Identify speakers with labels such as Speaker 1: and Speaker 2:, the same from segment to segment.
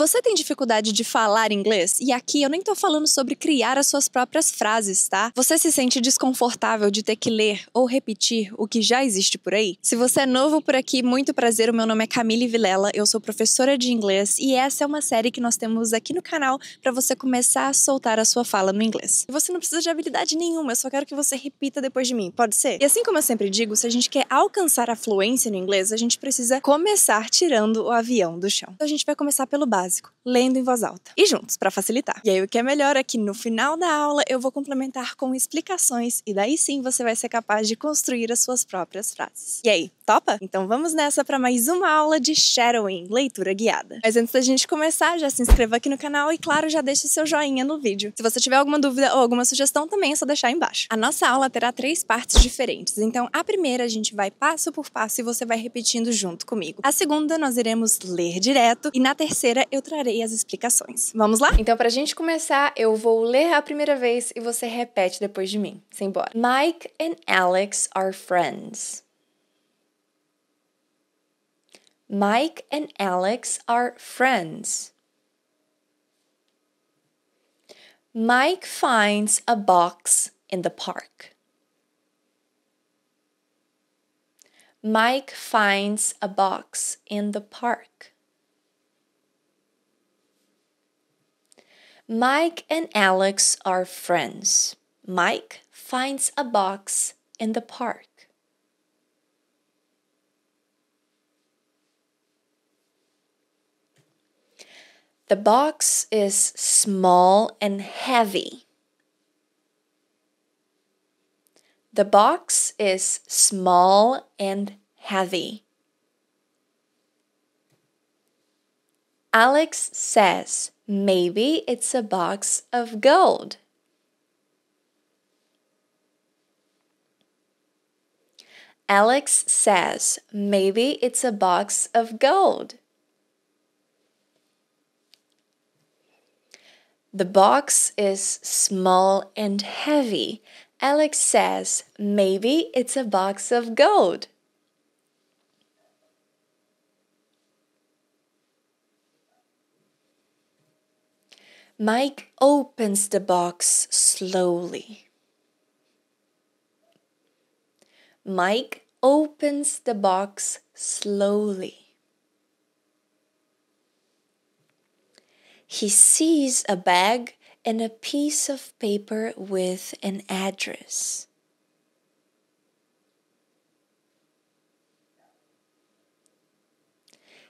Speaker 1: Você tem dificuldade de falar inglês? E aqui eu nem tô falando sobre criar as suas próprias frases, tá? Você se sente desconfortável de ter que ler ou repetir o que já existe por aí? Se você é novo por aqui, muito prazer, o meu nome é Camille Vilela, eu sou professora de inglês e essa é uma série que nós temos aqui no canal para você começar a soltar a sua fala no inglês. E você não precisa de habilidade nenhuma, eu só quero que você repita depois de mim, pode ser? E assim como eu sempre digo, se a gente quer alcançar a fluência no inglês, a gente precisa começar tirando o avião do chão. Então a gente vai começar pelo básico, lendo em voz alta. E juntos, para facilitar. E aí o que é melhor é que no final da aula eu vou complementar com explicações e daí sim você vai ser capaz de construir as suas próprias frases. E aí, topa? Então vamos nessa para mais uma aula de shadowing, leitura guiada. Mas antes da gente começar, já se inscreva aqui no canal e claro, já deixe seu joinha no vídeo. Se você tiver alguma dúvida ou alguma sugestão também é só deixar aí embaixo. A nossa aula terá 3 partes diferentes, então a primeira a gente vai passo por passo e você vai repetindo junto comigo. A segunda nós iremos ler direto e na terceira eu trarei as explicações. Vamos lá? Então pra gente começar, eu vou ler a primeira vez e você repete depois de mim. Simbora. Mike and Alex are friends. Mike and Alex are friends. Mike finds a box in the park. Mike finds a box in the park. Mike and Alex are friends. Mike finds a box in the park. The box is small and heavy. The box is small and heavy. Alex says, maybe it's a box of gold. Alex says, maybe it's a box of gold. The box is small and heavy. Alex says, maybe it's a box of gold. Mike opens the box slowly. Mike opens the box slowly. He sees a bag and a piece of paper with an address.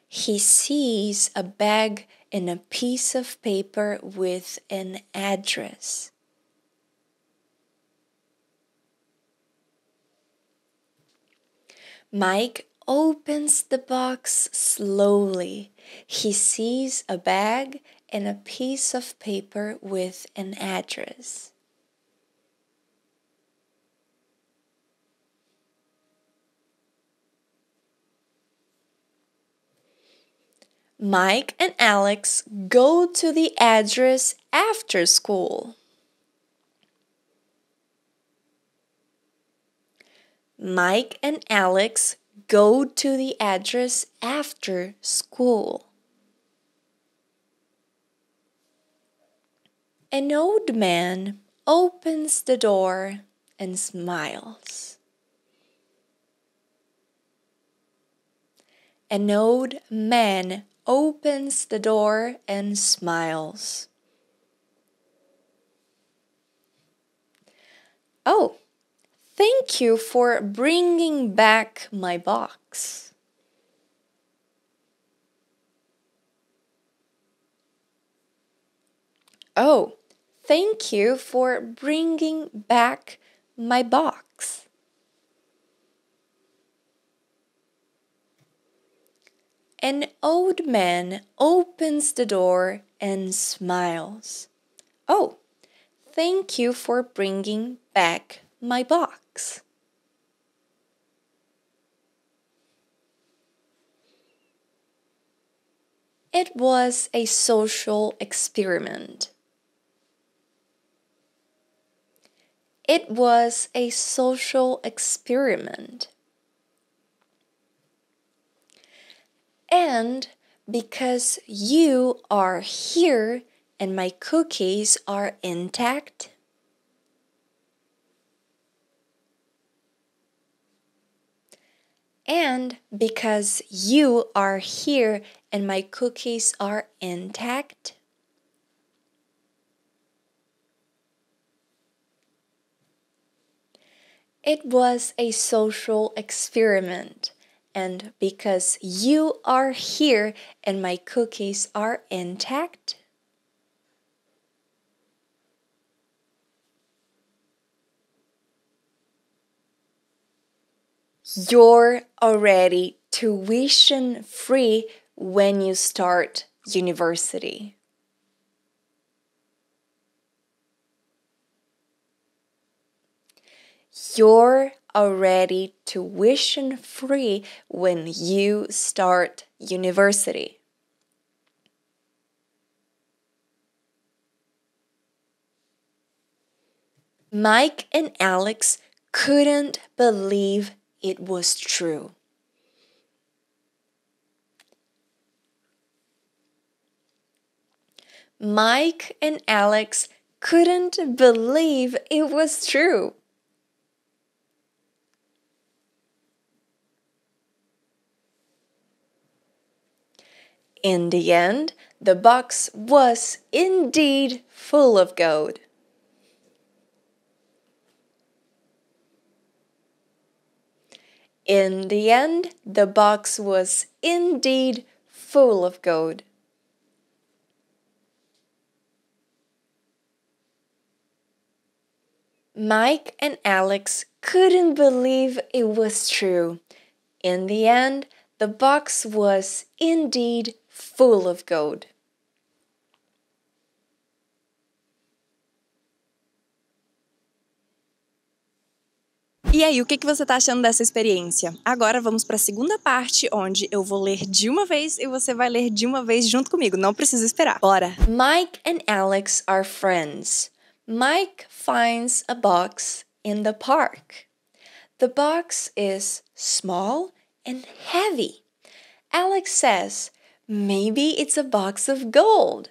Speaker 1: He sees a bag and a piece of paper with an address. Mike opens the box slowly. He sees a bag and a piece of paper with an address. Mike and Alex go to the address after school. Mike and Alex go to the address after school. An old man opens the door and smiles. An old man opens the door and smiles. Oh, thank you for bringing back my box. Oh, thank you for bringing back my box. An old man opens the door and smiles. Oh, thank you for bringing back my box. It was a social experiment. It was a social experiment. And because you are here and my cookies are intact. And because you are here and my cookies are intact. It was a social experiment. And because you are here and my cookies are intact. You're already tuition free when you start university. You're already tuition free when you start university. Mike and Alex couldn't believe it was true. Mike and Alex couldn't believe it was true. In the end, the box was indeed full of gold. In the end, the box was indeed full of gold. Mike and Alex couldn't believe it was true. In the end, the box was indeed full of gold. E aí, o que você está achando dessa experiência? Agora vamos para a segunda parte, onde eu vou ler de uma vez e você vai ler de uma vez junto comigo. Não precisa esperar. Bora! Mike and Alex are friends. Mike finds a box in the park. The box is small and heavy. Alex says, maybe it's a box of gold.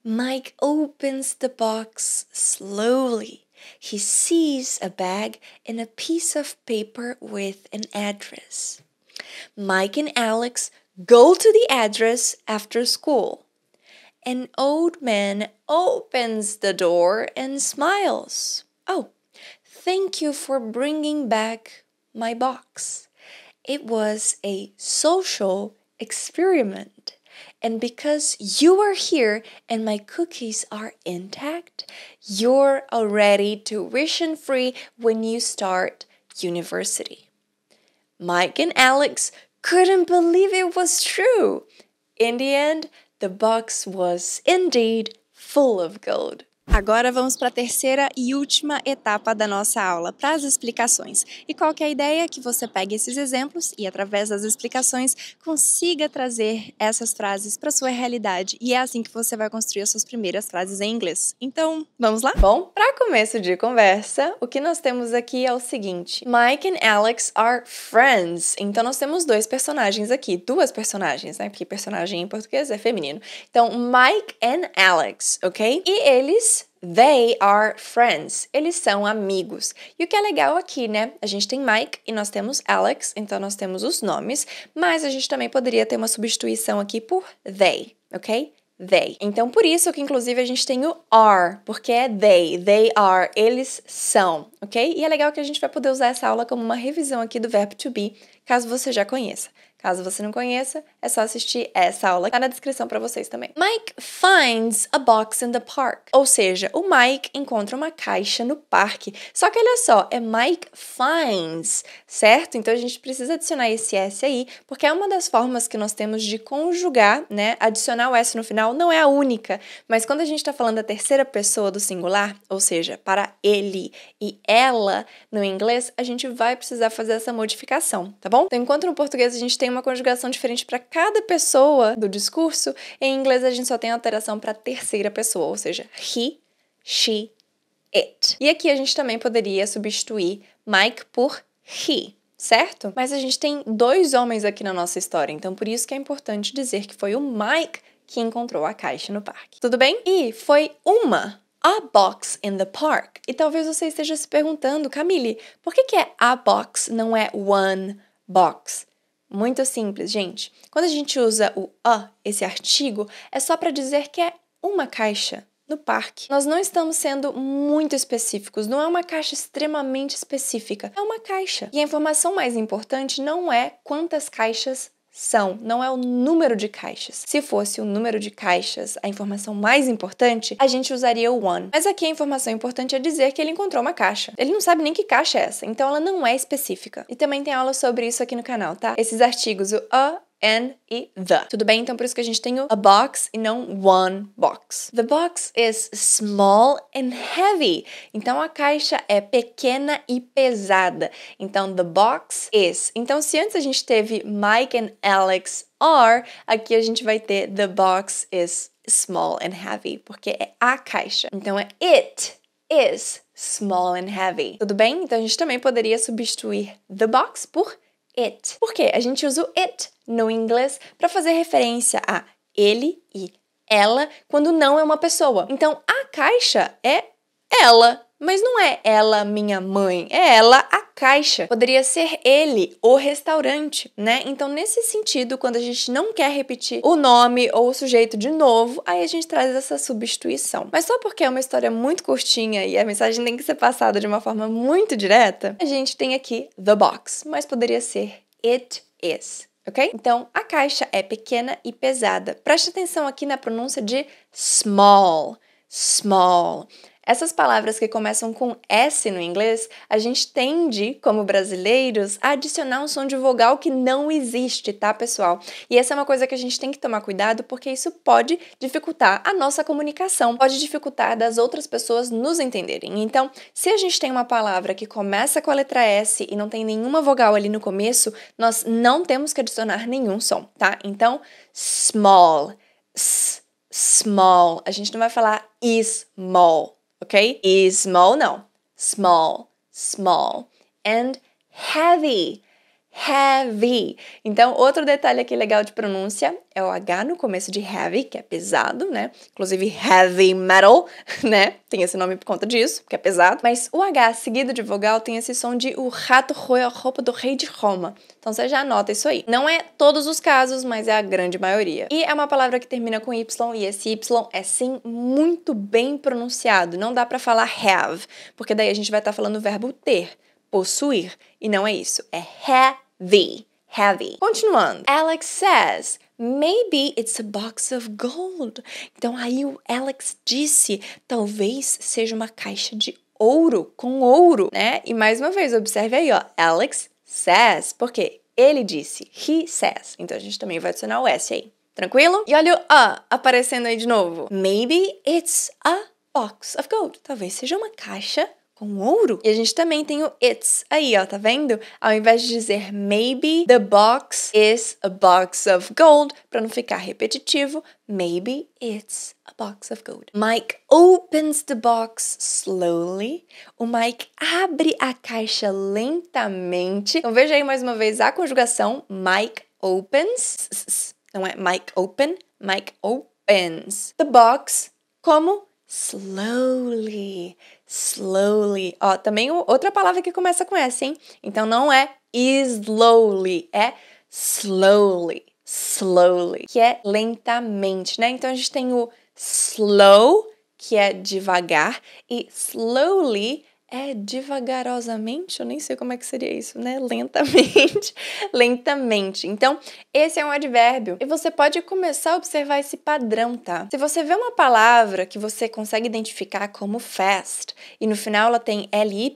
Speaker 1: Mike opens the box slowly. He sees a bag and a piece of paper with an address. Mike and Alex go to the address after school. An old man opens the door and smiles. Oh, thank you for bringing back my box. It was a social experiment. And because you are here and my cookies are intact, you're already tuition free when you start university. Mike and Alex couldn't believe it was true. In the end, the box was indeed full of gold. Agora vamos para a terceira e última etapa da nossa aula, para as explicações. E qual que é a ideia? Que você pegue esses exemplos e, através das explicações, consiga trazer essas frases para a sua realidade. E é assim que você vai construir as suas primeiras frases em inglês. Então, vamos lá? Bom, para começo de conversa, o que nós temos aqui é o seguinte. Mike and Alex are friends. Então, nós temos dois personagens aqui, duas personagens, né? Porque personagem em português é feminino. Então, Mike and Alex, ok? E they are friends. Eles são amigos. E o que é legal aqui, né? A gente tem Mike e nós temos Alex, então nós temos os nomes, mas a gente também poderia ter uma substituição aqui por they, ok? They. Então, por isso que, inclusive, a gente tem o are, porque é they are, eles são, ok? E é legal que a gente vai poder usar essa aula como uma revisão aqui do verbo to be, caso você já conheça. Caso você não conheça, é só assistir essa aula, tá na descrição para vocês também. Mike finds a box in the park. Ou seja, o Mike encontra uma caixa no parque. Só que olha só, é Mike finds, certo? Então a gente precisa adicionar esse S aí, porque é uma das formas que nós temos de conjugar, né? Adicionar o S no final não é a única, mas quando a gente tá falando da terceira pessoa do singular, ou seja, para ele e ela no inglês, a gente vai precisar fazer essa modificação, tá bom? Então, enquanto no português a gente tem uma conjugação diferente para cada pessoa do discurso, em inglês a gente só tem alteração para a terceira pessoa, ou seja, he, she, it. E aqui a gente também poderia substituir Mike por he, certo? Mas a gente tem 2 homens aqui na nossa história, então por isso que é importante dizer que foi o Mike que encontrou a caixa no parque. Tudo bem? E foi a box in the park. E talvez você esteja se perguntando, Camille, por que é a box, não é one box? Muito simples, gente. Quando a gente usa o esse artigo, é só para dizer que é uma caixa no parque. Nós não estamos sendo muito específicos, não é uma caixa extremamente específica, é uma caixa. E a informação mais importante não é quantas caixas são, não é o número de caixas. Se fosse o número de caixas a informação mais importante, a gente usaria o one. Mas aqui a informação importante é dizer que ele encontrou uma caixa. Ele não sabe nem que caixa é essa, então ela não é específica. E também tem aula sobre isso aqui no canal, tá? Esses artigos, o and e the. Tudo bem? Então por isso que a gente tem o a box e não one box. The box is small and heavy. Então a caixa é pequena e pesada. Então the box is. Então se antes a gente teve Mike and Alex are, aqui a gente vai ter the box is small and heavy, porque é a caixa. Então é it is small and heavy. Tudo bem? Então a gente também poderia substituir the box por it. Por quê? A gente usa o it no inglês para fazer referência a ele e ela quando não é uma pessoa. Então, a caixa é ela, mas não é ela, minha mãe, é ela, a caixa. Poderia ser ele, o restaurante, né? Então, nesse sentido, quando a gente não quer repetir o nome ou o sujeito de novo, aí a gente traz essa substituição. Mas só porque é uma história muito curtinha e a mensagem tem que ser passada de uma forma muito direta, a gente tem aqui the box, mas poderia ser it is. Ok? Então, a caixa é pequena e pesada. Preste atenção aqui na pronúncia de small. Small. Essas palavras que começam com S no inglês, a gente tende, como brasileiros, a adicionar um som de vogal que não existe, tá, pessoal? E essa é uma coisa que a gente tem que tomar cuidado, porque isso pode dificultar a nossa comunicação, pode dificultar das outras pessoas nos entenderem. Então, se a gente tem uma palavra que começa com a letra S e não tem nenhuma vogal ali no começo, nós não temos que adicionar nenhum som, tá? Então, small, small. A gente não vai falar small. Ok? Is small, não. Small, small. And heavy, heavy. Então, outro detalhe aqui legal de pronúncia é o H no começo de heavy, que é pesado, né? Inclusive heavy metal, né? Tem esse nome por conta disso, porque é pesado. Mas o H seguido de vogal tem esse som de o rato roeu a roupa do rei de Roma. Então você já anota isso aí. Não é todos os casos, mas é a grande maioria. E é uma palavra que termina com Y, e esse Y é sim muito bem pronunciado. Não dá pra falar have, porque daí a gente vai estar falando o verbo ter, possuir. E não é isso, é heavy. Heavy. Continuando. Alex says, maybe it's a box of gold. Então aí o Alex disse, talvez seja uma caixa de ouro, com ouro, né? E mais uma vez, observe aí, ó. Alex says, porque ele disse, he says. Então a gente também vai adicionar o S aí. Tranquilo? E olha o aparecendo aí de novo. Maybe it's a box of gold. Talvez seja uma caixa com ouro. E a gente também tem o it's aí, ó, tá vendo? Ao invés de dizer maybe the box is a box of gold, para não ficar repetitivo, maybe it's a box of gold. Mike opens the box slowly. O Mike abre a caixa lentamente. Então veja aí mais uma vez a conjugação. Mike opens. Não é Mike open, Mike opens. The box como slowly, slowly. Ó, também outra palavra que começa com S, hein? Então não é slowly, é slowly, slowly, que é lentamente, né? Então a gente tem o slow, que é devagar, e slowly é devagarosamente, eu nem sei como é que seria isso, né? Lentamente, lentamente. Então, esse é um advérbio. E você pode começar a observar esse padrão, tá? Se você vê uma palavra que você consegue identificar como fast, e no final ela tem ly,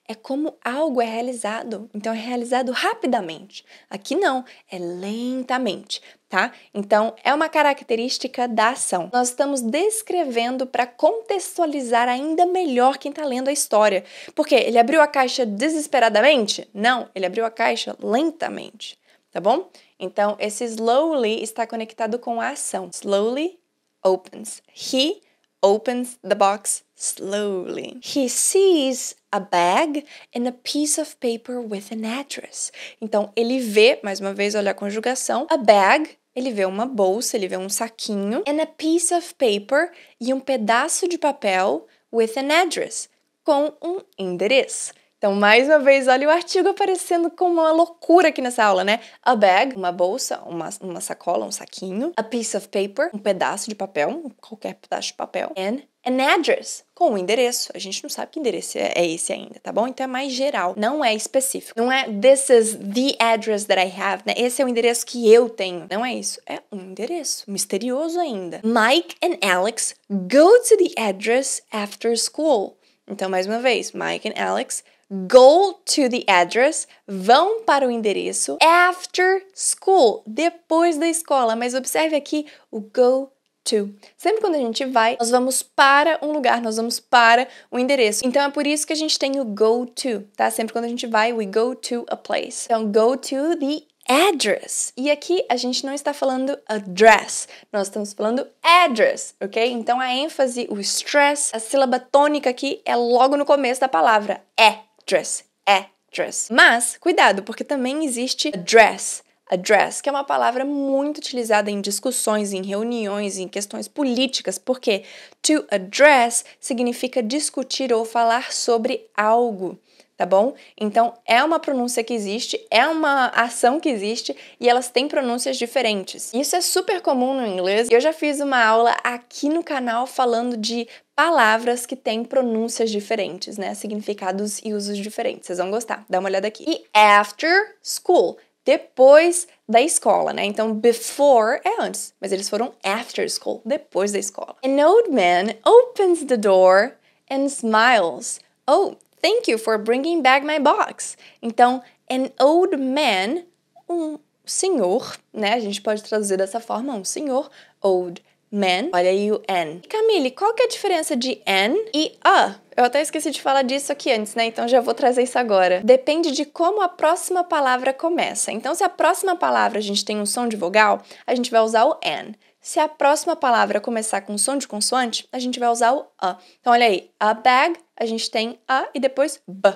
Speaker 1: é como algo é realizado. Então, é realizado rapidamente. Aqui não, é lentamente. Tá? Então, é uma característica da ação. Nós estamos descrevendo para contextualizar ainda melhor quem está lendo a história. Porque ele abriu a caixa desesperadamente? Não, ele abriu a caixa lentamente, tá bom? Então, esse slowly está conectado com a ação. Slowly opens. He opens the box slowly. He sees a bag and a piece of paper with an address. Então, ele vê, mais uma vez, olha a conjugação, a bag, ele vê uma bolsa, ele vê um saquinho, and a piece of paper, e um pedaço de papel with an address, com um endereço. Então, mais uma vez, olha o artigo aparecendo como uma loucura aqui nessa aula, né? A bag, uma bolsa, uma sacola, um saquinho. A piece of paper, um pedaço de papel, qualquer pedaço de papel. And an address, com um endereço. A gente não sabe que endereço é esse ainda, tá bom? Então é mais geral, não é específico. Não é this is the address that I have, né? Esse é o endereço que eu tenho. Não é isso, é um endereço, misterioso ainda. Mike and Alex go to the address after school. Então, mais uma vez, Mike and Alex go to the address, vão para o endereço after school, depois da escola. Mas observe aqui o go to. Sempre quando a gente vai, nós vamos para um lugar, nós vamos para um endereço. Então é por isso que a gente tem o go to, tá? Sempre quando a gente vai, we go to a place. Então, go to the address. E aqui a gente não está falando address, nós estamos falando address, ok? Então a ênfase, o stress, a sílaba tônica aqui é logo no começo da palavra. Address. Mas, cuidado, porque também existe address, que é uma palavra muito utilizada em discussões, em reuniões, em questões políticas, porque to address significa discutir ou falar sobre algo, tá bom? Então, é uma pronúncia que existe, é uma ação que existe e elas têm pronúncias diferentes. Isso é super comum no inglês e eu já fiz uma aula aqui no canal falando de palavras que têm pronúncias diferentes, né? Significados e usos diferentes. Vocês vão gostar. Dá uma olhada aqui. E after school, depois da escola, né? Então, before é antes, mas eles foram after school, depois da escola. An old man opens the door and smiles. Oh, thank you for bringing back my box. Então, an old man, um senhor, né? A gente pode traduzir dessa forma, um senhor, old man. Olha aí o an. Camille, qual que é a diferença de an e a? Eu até esqueci de falar disso aqui antes, né? Então já vou trazer isso agora. Depende de como a próxima palavra começa. Então, se a próxima palavra a gente tem um som de vogal, a gente vai usar o an. Se a próxima palavra começar com som de consoante, a gente vai usar o a. Então, olha aí, a bag, a gente tem a e depois b,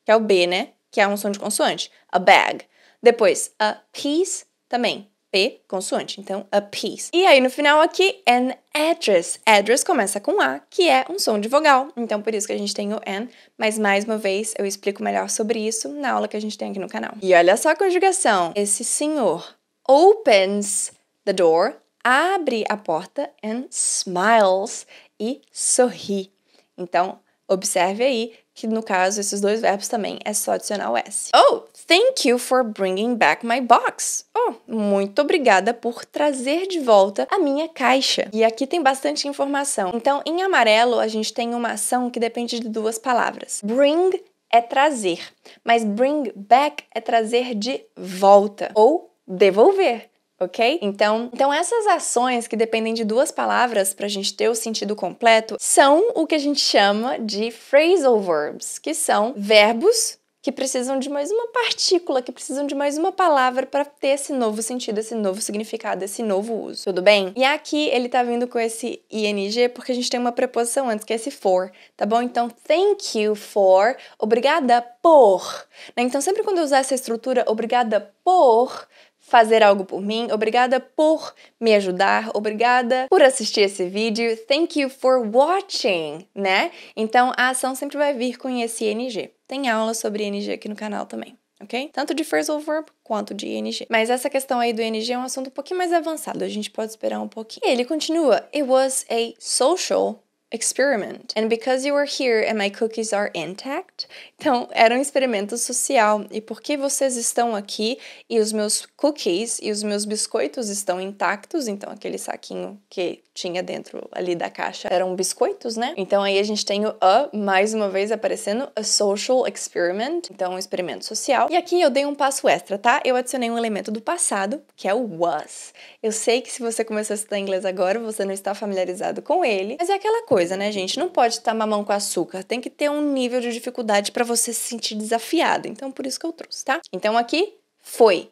Speaker 1: que é o b, né? Que é um som de consoante. A bag. Depois, a piece, também. P, consoante. Então, a piece. E aí, no final aqui, an address. Address começa com A, que é um som de vogal. Então, por isso que a gente tem o an. Mas, mais uma vez, eu explico melhor sobre isso na aula que a gente tem aqui no canal. E olha só a conjugação. Esse senhor opens the door, abre a porta, and smiles, e sorri. Então, observe aí que, no caso, esses dois verbos também é só adicionar o S. Oh, thank you for bringing back my box. Oh, muito obrigada por trazer de volta a minha caixa. E aqui tem bastante informação. Então, em amarelo, a gente tem uma ação que depende de duas palavras. Bring é trazer, mas bring back é trazer de volta ou devolver. Ok? Então essas ações que dependem de duas palavras para a gente ter o sentido completo são o que a gente chama de phrasal verbs, que são verbos que precisam de mais uma partícula, que precisam de mais uma palavra para ter esse novo sentido, esse novo significado, esse novo uso. Tudo bem? E aqui ele tá vindo com esse ing porque a gente tem uma preposição antes, que é esse for, tá bom? Então, thank you for, obrigada por. Né? Então, sempre quando eu usar essa estrutura, obrigada por fazer algo por mim, obrigada por me ajudar, obrigada por assistir esse vídeo, thank you for watching, né? Então, a ação sempre vai vir com esse ing. Tem aula sobre ing aqui no canal também, ok? Tanto de phrasal verb quanto de ing. Mas essa questão aí do ing é um assunto um pouquinho mais avançado, a gente pode esperar um pouquinho. E ele continua, it was a social experiment. And because you are here and my cookies are intact. Então, era um experimento social. E porque vocês estão aqui e os meus cookies e os meus biscoitos estão intactos, então aquele saquinho que tinha dentro ali da caixa eram biscoitos, né? Então aí a gente tem o a, mais uma vez aparecendo, a social experiment, então um experimento social. E aqui eu dei um passo extra, tá? Eu adicionei um elemento do passado, que é o was. Eu sei que se você começou a estudar inglês agora, você não está familiarizado com ele, mas é aquela coisa, né, gente? Não pode estar mamão com açúcar, tem que ter um nível de dificuldade para você se sentir desafiado. Então, por isso que eu trouxe, tá? Então, aqui, foi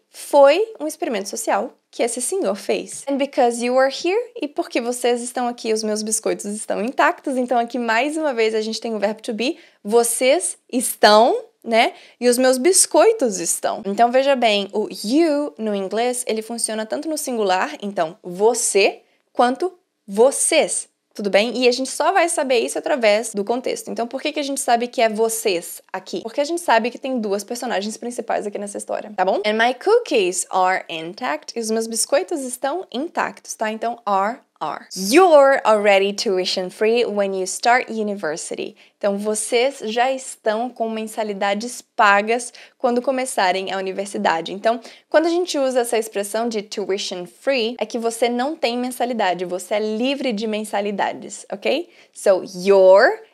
Speaker 1: um experimento social que esse senhor fez. And because you are here, e porque vocês estão aqui, os meus biscoitos estão intactos. Então aqui mais uma vez a gente tem o verbo to be. Vocês estão, né? E os meus biscoitos estão. Então veja bem, o you no inglês, ele funciona tanto no singular, então você, quanto vocês. Tudo bem? E a gente só vai saber isso através do contexto. Então, por que a gente sabe que é vocês aqui? Porque a gente sabe que tem duas personagens principais aqui nessa história, tá bom? And my cookies are intact. E os meus biscoitos estão intactos, tá? Então, are. You're already tuition free when you start university. Então, vocês já estão com mensalidades pagas quando começarem a universidade. Então, quando a gente usa essa expressão de tuition free, é que você não tem mensalidade, você é livre de mensalidades, ok? So,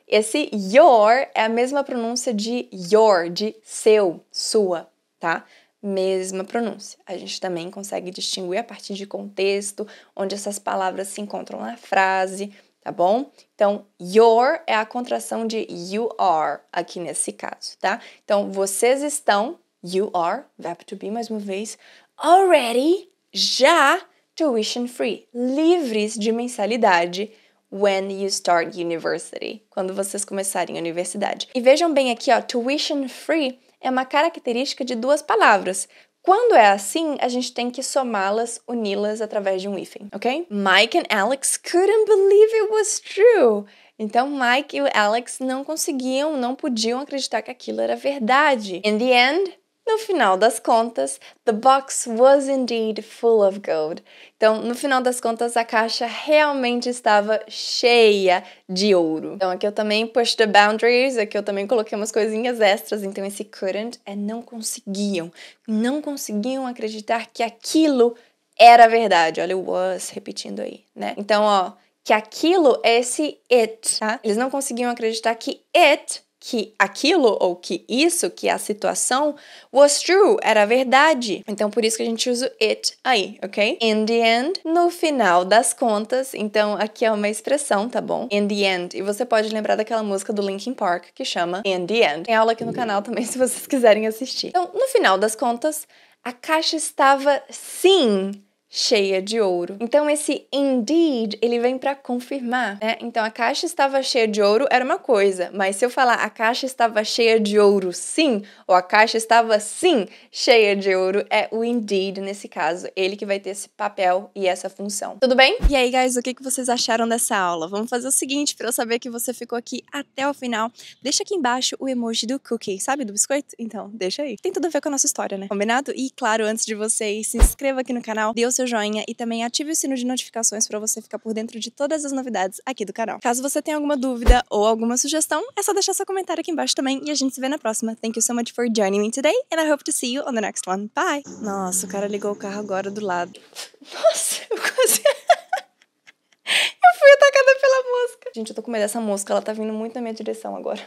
Speaker 1: esse your é a mesma pronúncia de your, de seu, sua, tá? Mesma pronúncia. A gente também consegue distinguir a partir de contexto, onde essas palavras se encontram na frase, tá bom? Então, your é a contração de you are, aqui nesse caso, tá? Então, vocês estão, you are, verbo to be mais uma vez, already, já, tuition free, livres de mensalidade, when you start university, quando vocês começarem a universidade. E vejam bem aqui, ó, tuition free é uma característica de duas palavras. Quando é assim, a gente tem que somá-las, uni-las através de um hífen, ok? Mike and Alex couldn't believe it was true. Então, Mike e Alex não podiam acreditar que aquilo era verdade. In the end, no final das contas, the box was indeed full of gold. Então, no final das contas, a caixa realmente estava cheia de ouro. Então, aqui eu também pushed the boundaries, aqui eu também coloquei umas coisinhas extras. Então, esse couldn't é não conseguiam acreditar que aquilo era verdade. Olha o was repetindo aí, né? Então, ó, que aquilo é esse it, tá? Eles não conseguiam acreditar que aquilo ou que isso, que a situação was true, era verdade. Então, por isso que a gente usa it aí, ok? In the end, no final das contas. Então, aqui é uma expressão, tá bom? In the end. E você pode lembrar daquela música do Linkin Park que chama In the End. Tem aula aqui no canal também se vocês quiserem assistir. Então, no final das contas, a caixa estava sim cheia de ouro. Então, esse indeed, ele vem para confirmar, né? Então, a caixa estava cheia de ouro era uma coisa, mas se eu falar a caixa estava cheia de ouro sim, ou a caixa estava sim cheia de ouro, é o indeed nesse caso, ele que vai ter esse papel e essa função. Tudo bem? E aí, guys, o que vocês acharam dessa aula? Vamos fazer o seguinte, para eu saber que você ficou aqui até o final, deixa aqui embaixo o emoji do cookie, sabe, do biscoito? Então, deixa aí. Tem tudo a ver com a nossa história, né? Combinado? E, claro, antes de você ir, se inscreva aqui no canal, dê o seu joinha e também ative o sino de notificações para você ficar por dentro de todas as novidades aqui do canal. Caso você tenha alguma dúvida ou alguma sugestão, é só deixar seu comentário aqui embaixo também e a gente se vê na próxima. Thank you so much for joining me today and I hope to see you on the next one. Bye! Nossa, o cara ligou o carro agora do lado. Nossa, eu quase... eu fui atacada pela mosca. Gente, eu tô com medo dessa mosca, ela tá vindo muito na minha direção agora.